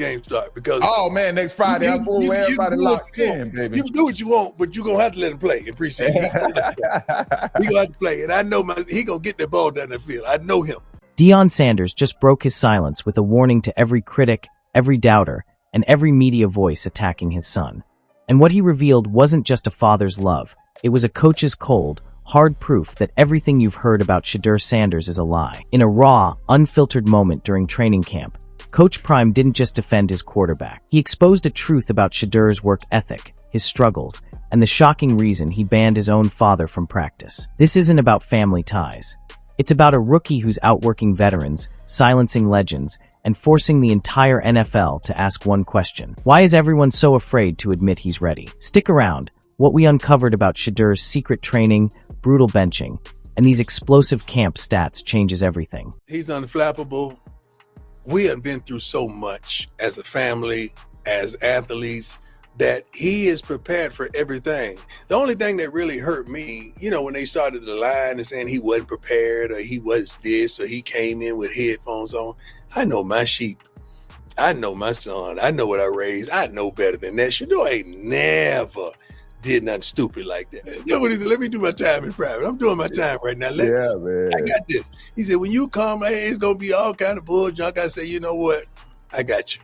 game start because oh man, next Friday I'm full with everybody locked in, baby. You can do what you want, but you're gonna have to let him play in preseason. He gonna have to play, and I know he gonna get the ball down the field. I know him. Deion Sanders just broke his silence with a warning to every critic, every doubter, and every media voice attacking his son. And what he revealed wasn't just a father's love. It was a coach's cold, hard proof that everything you've heard about Shedeur Sanders is a lie. In a raw, unfiltered moment during training camp, Coach Prime didn't just defend his quarterback. He exposed a truth about Shedeur's work ethic, his struggles, and the shocking reason he banned his own father from practice. This isn't about family ties. It's about a rookie who's outworking veterans, silencing legends, and forcing the entire NFL to ask one question. Why is everyone so afraid to admit he's ready? Stick around. What we uncovered about Shedeur's secret training, brutal benching, and these explosive camp stats changes everything. He's unflappable. We have been through so much as a family, as athletes, that he is prepared for everything. The only thing that really hurt me, when they started the line and saying he wasn't prepared or he was this or he came in with headphones on. I know my sheep. I know my son. I know what I raised. I know better than that. Shedeur ain't never did nothing stupid like that. You know what he said? Let me do my time in private. I'm doing my time right now. Yeah, man. I got this. He said, when you come, hey, it's going to be all kind of bull junk. I say, you know what? I got you.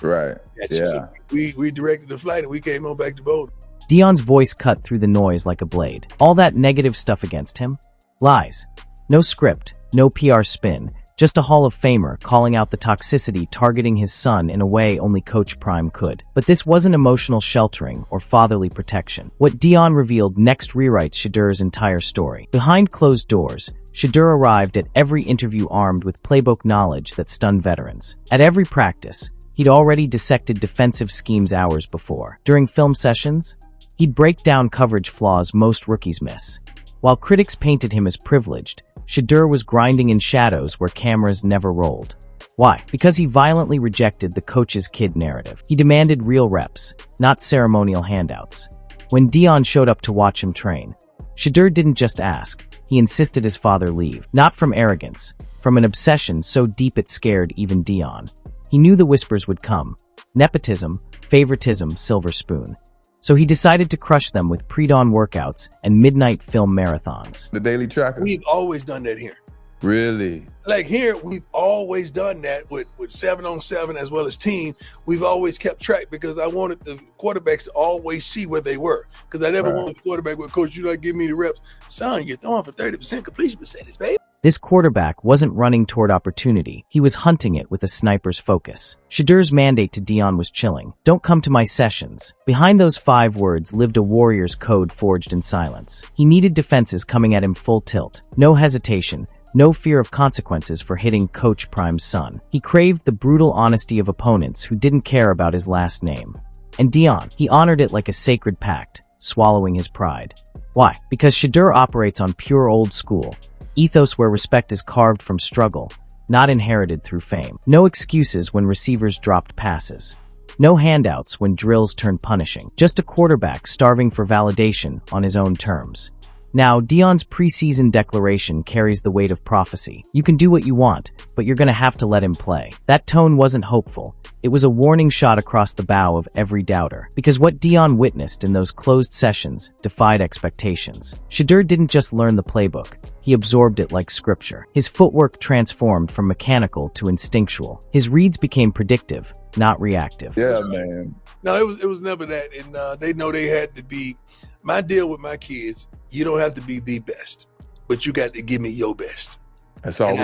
Right. Yeah. So we directed the flight and we came on back to Boulder. Deion's voice cut through the noise like a blade. All that negative stuff against him? Lies. No script, no PR spin, just a Hall of Famer calling out the toxicity targeting his son in a way only Coach Prime could. But this wasn't emotional sheltering or fatherly protection. What Deion revealed next rewrites Shedeur's entire story. Behind closed doors, Shedeur arrived at every interview armed with playbook knowledge that stunned veterans. At every practice, he'd already dissected defensive schemes hours before. During film sessions, he'd break down coverage flaws most rookies miss. While critics painted him as privileged, Shedeur was grinding in shadows where cameras never rolled. Why? Because he violently rejected the coach's kid narrative. He demanded real reps, not ceremonial handouts. When Deion showed up to watch him train, Shedeur didn't just ask, he insisted his father leave. Not from arrogance, from an obsession so deep it scared even Deion. He knew the whispers would come. Nepotism, favoritism, silver spoon. So he decided to crush them with pre-dawn workouts and midnight film marathons. The daily tracker? We've always done that here. Really? Like here, we've always done that with 7-on-7 as well as team. We've always kept track because I wanted the quarterbacks to always see where they were. Because I never wanted the quarterback with, coach, you not give me the reps. Son, you're throwing for 30% completion percentage, baby. This quarterback wasn't running toward opportunity. He was hunting it with a sniper's focus. Shedeur's mandate to Deion was chilling. Don't come to my sessions. Behind those 5 words lived a warrior's code forged in silence. He needed defenses coming at him full tilt. No hesitation. No fear of consequences for hitting Coach Prime's son. He craved the brutal honesty of opponents who didn't care about his last name. And Deion, he honored it like a sacred pact, swallowing his pride. Why? Because Shedeur operates on pure old school. Ethos where respect is carved from struggle, not inherited through fame. No excuses when receivers dropped passes. No handouts when drills turned punishing. Just a quarterback starving for validation on his own terms. Now, Deion's preseason declaration carries the weight of prophecy. You can do what you want, but you're going to have to let him play. That tone wasn't hopeful. It was a warning shot across the bow of every doubter. Because what Deion witnessed in those closed sessions defied expectations. Shedeur didn't just learn the playbook. He absorbed it like scripture. His footwork transformed from mechanical to instinctual. His reads became predictive, not reactive. Yeah, man. No, it was never that. And they know they had to be, my deal with my kids, you don't have to be the best, but you got to give me your best. That's all.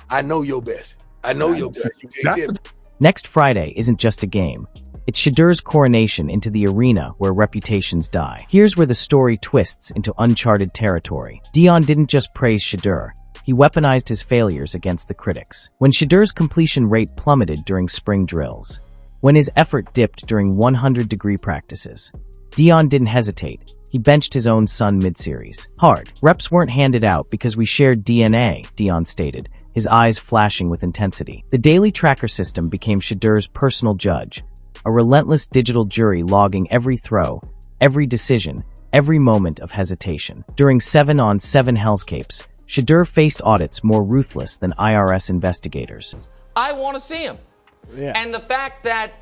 I know your best. I know your best. You can't tell me. Next Friday isn't just a game. It's Shedeur's coronation into the arena where reputations die. Here's where the story twists into uncharted territory. Deion didn't just praise Shedeur. He weaponized his failures against the critics. When Shedeur's completion rate plummeted during spring drills, when his effort dipped during 100-degree practices, Deion didn't hesitate. He benched his own son mid-series. Hard. Reps weren't handed out because we shared DNA, Deion stated, his eyes flashing with intensity. The daily tracker system became Shedeur's personal judge, a relentless digital jury logging every throw, every decision, every moment of hesitation. During 7-on-7 hellscapes, Shedeur faced audits more ruthless than IRS investigators. I want to see him. Yeah. And the fact that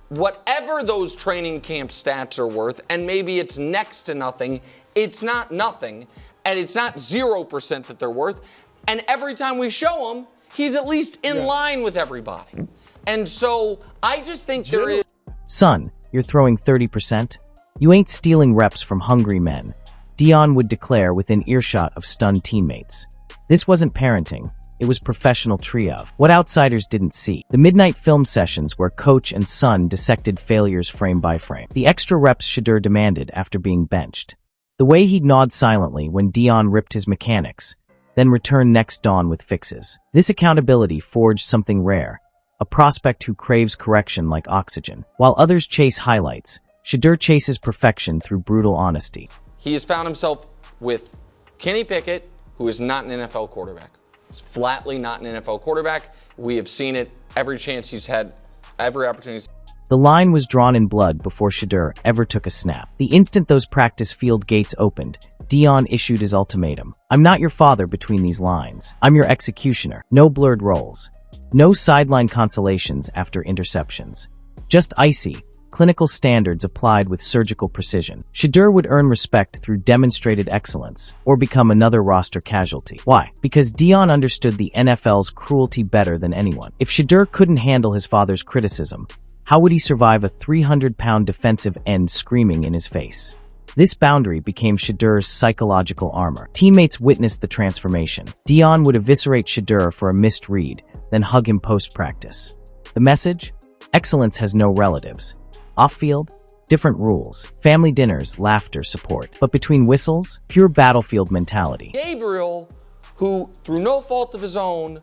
whatever those training camp stats are worth, and maybe it's next to nothing, it's not nothing, and it's not 0% that they're worth. And every time we show him, he's at least in line with everybody. And so I just think there is... Son, you're throwing 30%? You ain't stealing reps from hungry men, Deion would declare within earshot of stunned teammates. This wasn't parenting. It was professional triage. What outsiders didn't see. The midnight film sessions where coach and son dissected failures frame by frame. The extra reps Shedeur demanded after being benched. The way he'd nod silently when Deion ripped his mechanics, then returned next dawn with fixes. This accountability forged something rare. A prospect who craves correction like oxygen. While others chase highlights, Shedeur chases perfection through brutal honesty. He has found himself with Kenny Pickett, who is not an NFL quarterback. He's flatly not an NFL quarterback. We have seen it every chance he's had, every opportunity. The line was drawn in blood before Shedeur ever took a snap. The instant those practice field gates opened, Deion issued his ultimatum. I'm not your father between these lines. I'm your executioner. No blurred roles. No sideline consolations after interceptions. Just icy, clinical standards applied with surgical precision. Shedeur would earn respect through demonstrated excellence, or become another roster casualty. Why? Because Deion understood the NFL's cruelty better than anyone. If Shedeur couldn't handle his father's criticism, how would he survive a 300-pound defensive end screaming in his face? This boundary became Shedeur's psychological armor. Teammates witnessed the transformation. Deion would eviscerate Shedeur for a missed read, then hug him post-practice. The message? Excellence has no relatives. Off-field? Different rules. Family dinners, laughter, support. But between whistles? Pure battlefield mentality. Gabriel, who, through no fault of his own,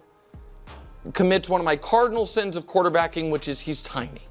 commits one of my cardinal sins of quarterbacking, which is he's tiny.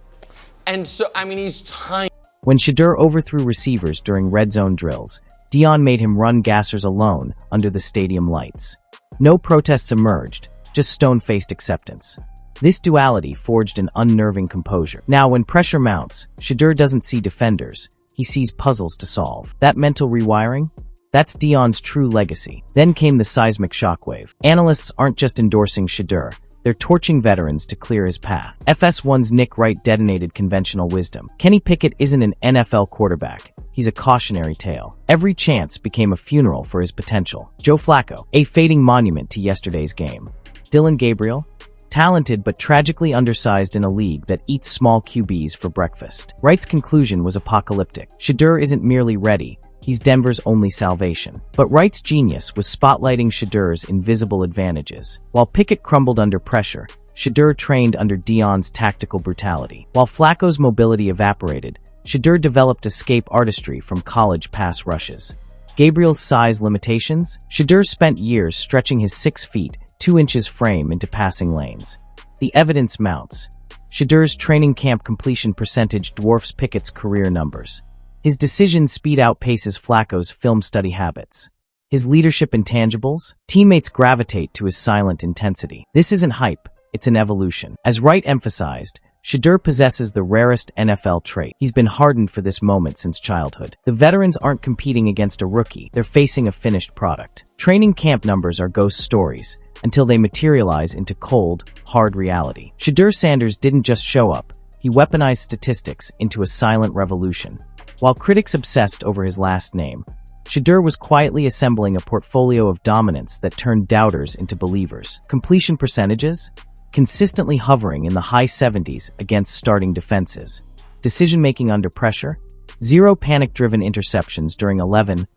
And so, I mean, he's tiny. When Shedeur overthrew receivers during red zone drills, Deion made him run gassers alone under the stadium lights. No protests emerged, just stone-faced acceptance. This duality forged an unnerving composure. Now, when pressure mounts, Shedeur doesn't see defenders. He sees puzzles to solve. That mental rewiring? That's Deion's true legacy. Then came the seismic shockwave. Analysts aren't just endorsing Shedeur. They're torching veterans to clear his path. FS1's Nick Wright detonated conventional wisdom. Kenny Pickett isn't an NFL quarterback. He's a cautionary tale. Every chance became a funeral for his potential. Joe Flacco, a fading monument to yesterday's game. Dylan Gabriel, talented but tragically undersized in a league that eats small QBs for breakfast. Wright's conclusion was apocalyptic. Shedeur isn't merely ready. He's Denver's only salvation. But Wright's genius was spotlighting Shedeur's invisible advantages. While Pickett crumbled under pressure, Shedeur trained under Deion's tactical brutality. While Flacco's mobility evaporated, Shedeur developed escape artistry from college pass rushes. Gabriel's size limitations? Shedeur spent years stretching his 6 feet, 2 inches frame into passing lanes. The evidence mounts. Shedeur's training camp completion percentage dwarfs Pickett's career numbers. His decision speed outpaces Flacco's film study habits. His leadership intangibles? Teammates gravitate to his silent intensity. This isn't hype, it's an evolution. As Wright emphasized, Shedeur possesses the rarest NFL trait. He's been hardened for this moment since childhood. The veterans aren't competing against a rookie, they're facing a finished product. Training camp numbers are ghost stories, until they materialize into cold, hard reality. Shedeur Sanders didn't just show up, he weaponized statistics into a silent revolution. While critics obsessed over his last name, Shedeur was quietly assembling a portfolio of dominance that turned doubters into believers. Completion percentages? Consistently hovering in the high 70s against starting defenses. Decision-making under pressure? 0 panic-driven interceptions during 11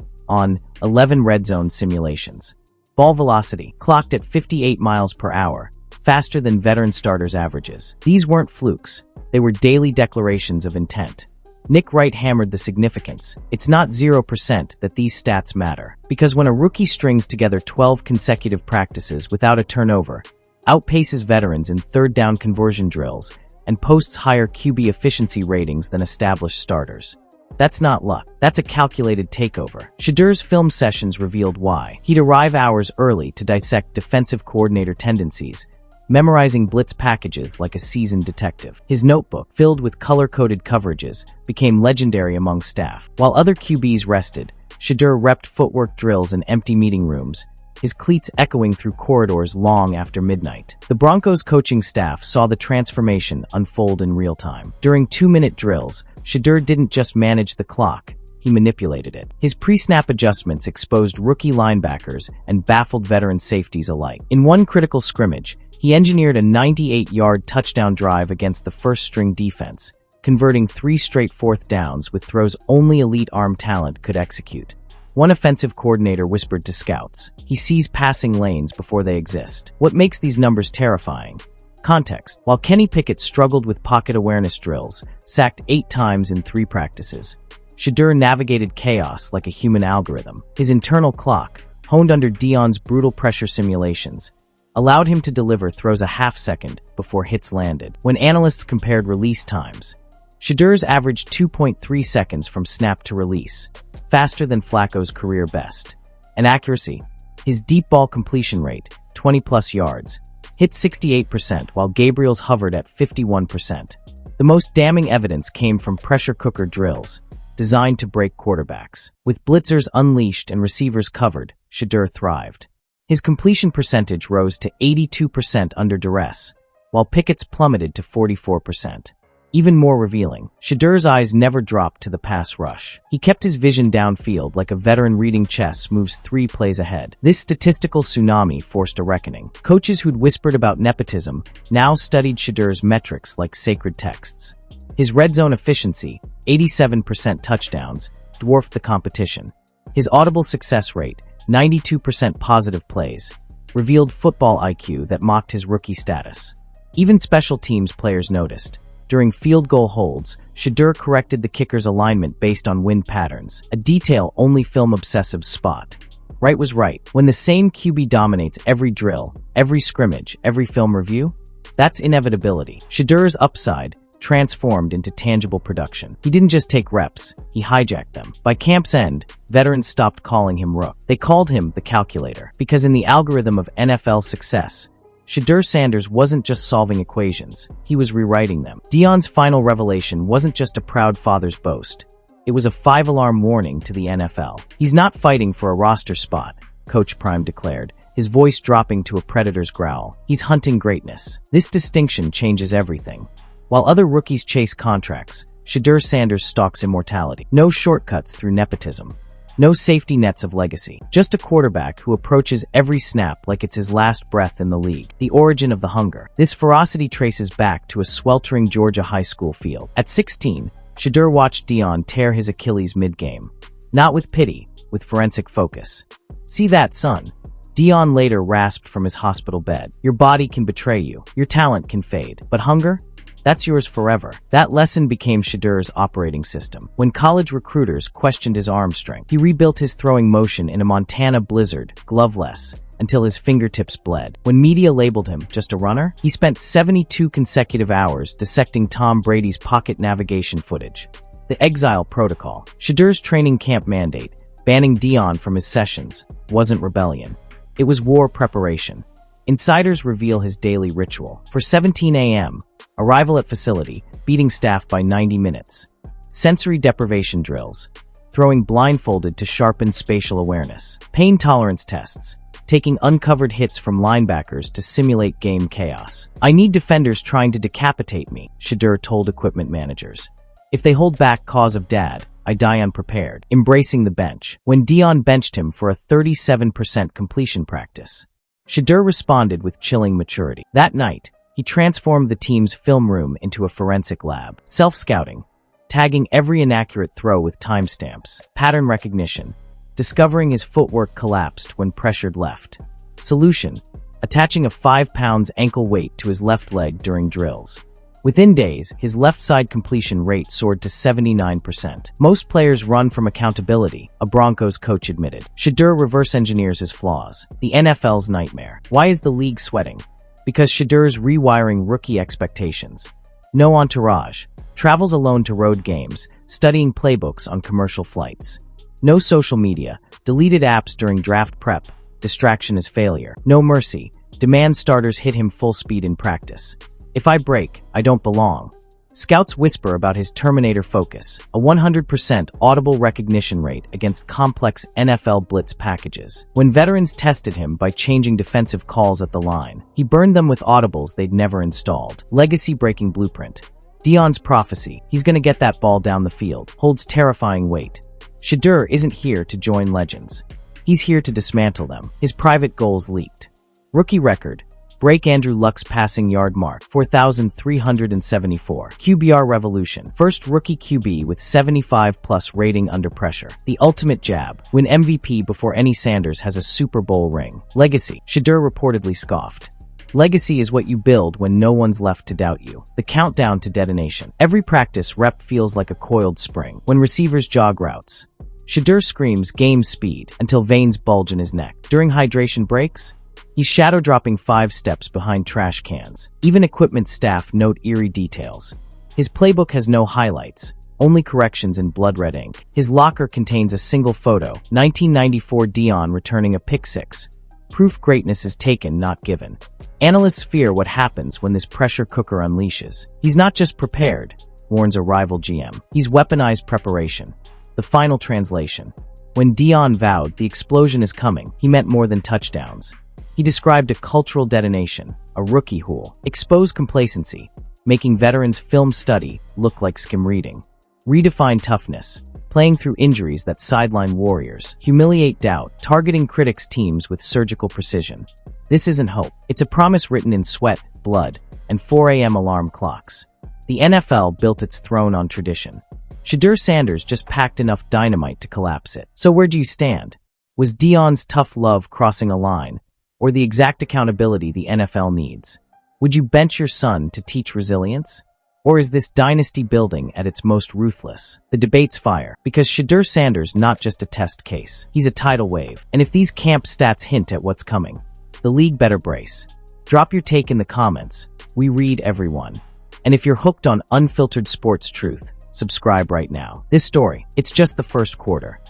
red zone simulations. Ball velocity, clocked at 58 miles per hour, faster than veteran starters' averages. These weren't flukes, they were daily declarations of intent. Nick Wright hammered the significance. It's not 0% that these stats matter. Because when a rookie strings together 12 consecutive practices without a turnover, outpaces veterans in third down conversion drills, and posts higher QB efficiency ratings than established starters. That's not luck. That's a calculated takeover. Shedeur's film sessions revealed why. He'd arrive hours early to dissect defensive coordinator tendencies, memorizing blitz packages like a seasoned detective. His notebook, filled with color-coded coverages, became legendary among staff. While other QBs rested, Shedeur repped footwork drills in empty meeting rooms, his cleats echoing through corridors long after midnight. The Broncos coaching staff saw the transformation unfold in real time. During 2-minute drills, Shedeur didn't just manage the clock, he manipulated it. His pre-snap adjustments exposed rookie linebackers and baffled veteran safeties alike. In one critical scrimmage, he engineered a 98-yard touchdown drive against the first-string defense, converting 3 straight fourth downs with throws only elite arm talent could execute. One offensive coordinator whispered to scouts, "He sees passing lanes before they exist." What makes these numbers terrifying? Context. While Kenny Pickett struggled with pocket awareness drills, sacked 8 times in 3 practices, Shedeur navigated chaos like a human algorithm. His internal clock, honed under Deion's brutal pressure simulations, allowed him to deliver throws a half-second before hits landed. When analysts compared release times, Shedeur's averaged 2.3 seconds from snap to release, faster than Flacco's career best. And accuracy. His deep ball completion rate, 20-plus yards, hit 68% while Gabriel's hovered at 51%. The most damning evidence came from pressure cooker drills, designed to break quarterbacks. With blitzers unleashed and receivers covered, Shedeur thrived. His completion percentage rose to 82% under duress, while Pickett's plummeted to 44%. Even more revealing, Shedeur's eyes never dropped to the pass rush. He kept his vision downfield like a veteran reading chess moves 3 plays ahead. This statistical tsunami forced a reckoning. Coaches who'd whispered about nepotism now studied Shedeur's metrics like sacred texts. His red zone efficiency, 87% touchdowns, dwarfed the competition. His audible success rate, 92% positive plays, revealed football IQ that mocked his rookie status. Even special teams players noticed. During field goal holds, Shedeur corrected the kicker's alignment based on wind patterns, a detail only film obsessives spot. Right was right. When the same QB dominates every drill, every scrimmage, every film review, that's inevitability. Shedeur's upside transformed into tangible production. He didn't just take reps, he hijacked them. By camp's end, veterans stopped calling him Rook. They called him the calculator. Because in the algorithm of NFL success, Shedeur Sanders wasn't just solving equations, he was rewriting them. Deion's final revelation wasn't just a proud father's boast. It was a 5-alarm warning to the NFL. He's not fighting for a roster spot, Coach Prime declared, his voice dropping to a predator's growl. He's hunting greatness. This distinction changes everything. While other rookies chase contracts, Shedeur Sanders stalks immortality. No shortcuts through nepotism. No safety nets of legacy. Just a quarterback who approaches every snap like it's his last breath in the league. The origin of the hunger. This ferocity traces back to a sweltering Georgia high school field. At 16, Shedeur watched Deion tear his Achilles mid-game. Not with pity, with forensic focus. "See that, son?" Deion later rasped from his hospital bed. "Your body can betray you. Your talent can fade. But hunger? That's yours forever." That lesson became Shedeur's operating system. When college recruiters questioned his arm strength, he rebuilt his throwing motion in a Montana blizzard, gloveless, until his fingertips bled. When media labeled him just a runner, he spent 72 consecutive hours dissecting Tom Brady's pocket navigation footage. The exile protocol. Shedeur's training camp mandate, banning Deion from his sessions, wasn't rebellion. It was war preparation. Insiders reveal his daily ritual. For 17 a.m., arrival at facility, beating staff by 90 minutes. Sensory deprivation drills, throwing blindfolded to sharpen spatial awareness. Pain tolerance tests, taking uncovered hits from linebackers to simulate game chaos. "I need defenders trying to decapitate me," Shedeur told equipment managers. "If they hold back cause of dad, I die unprepared." Embracing the bench. When Deion benched him for a 37% completion practice, Shedeur responded with chilling maturity. That night, he transformed the team's film room into a forensic lab. Self-scouting, tagging every inaccurate throw with timestamps. Pattern recognition, discovering his footwork collapsed when pressured left. Solution, attaching a 5 pounds ankle weight to his left leg during drills. Within days, his left side completion rate soared to 79%. "Most players run from accountability," a Broncos coach admitted. Shedeur reverse engineers his flaws. The NFL's nightmare. Why is the league sweating? Because Shedeur's rewiring rookie expectations. No entourage. Travels alone to road games, studying playbooks on commercial flights. No social media. Deleted apps during draft prep. Distraction is failure. No mercy. Demand starters hit him full speed in practice. "If I break, I don't belong." Scouts whisper about his Terminator focus, a 100% audible recognition rate against complex NFL blitz packages. When veterans tested him by changing defensive calls at the line, he burned them with audibles they'd never installed. Legacy-breaking blueprint. Deion's prophecy, he's gonna get that ball down the field, holds terrifying weight. Shedeur isn't here to join legends. He's here to dismantle them. His private goals leaked. Rookie record. Break Andrew Luck's passing yard mark, 4,374. QBR revolution. First rookie QB with 75+ rating under pressure. The ultimate jab. Win MVP before any Sanders has a Super Bowl ring. Legacy. Shedeur reportedly scoffed. Legacy is what you build when no one's left to doubt you. The countdown to detonation. Every practice rep feels like a coiled spring. When receivers jog routes. Shedeur screams game speed until veins bulge in his neck. During hydration breaks, he's shadow dropping 5 steps behind trash cans. Even equipment staff note eerie details. His playbook has no highlights, only corrections in blood red ink. His locker contains a single photo, 1994 Deion returning a pick six. Proof greatness is taken, not given. Analysts fear what happens when this pressure cooker unleashes. He's not just prepared, warns a rival GM. He's weaponized preparation. The final translation. When Deion vowed the explosion is coming, he meant more than touchdowns. He described a cultural detonation, a rookie hool, exposed complacency, making veterans' film study look like skim reading. Redefine toughness, playing through injuries that sideline warriors, humiliate doubt, targeting critics' teams with surgical precision. This isn't hope. It's a promise written in sweat, blood, and 4 a.m. alarm clocks. The NFL built its throne on tradition. Shedeur Sanders just packed enough dynamite to collapse it. So where do you stand? Was Deion's tough love crossing a line, or the exact accountability the NFL needs? Would you bench your son to teach resilience? Or is this dynasty building at its most ruthless? The debates fire, because Shedeur Sanders not just a test case. He's a tidal wave. And if these camp stats hint at what's coming, the league better brace. Drop your take in the comments. We read everyone. And if you're hooked on unfiltered sports truth, subscribe right now. This story, it's just the first quarter.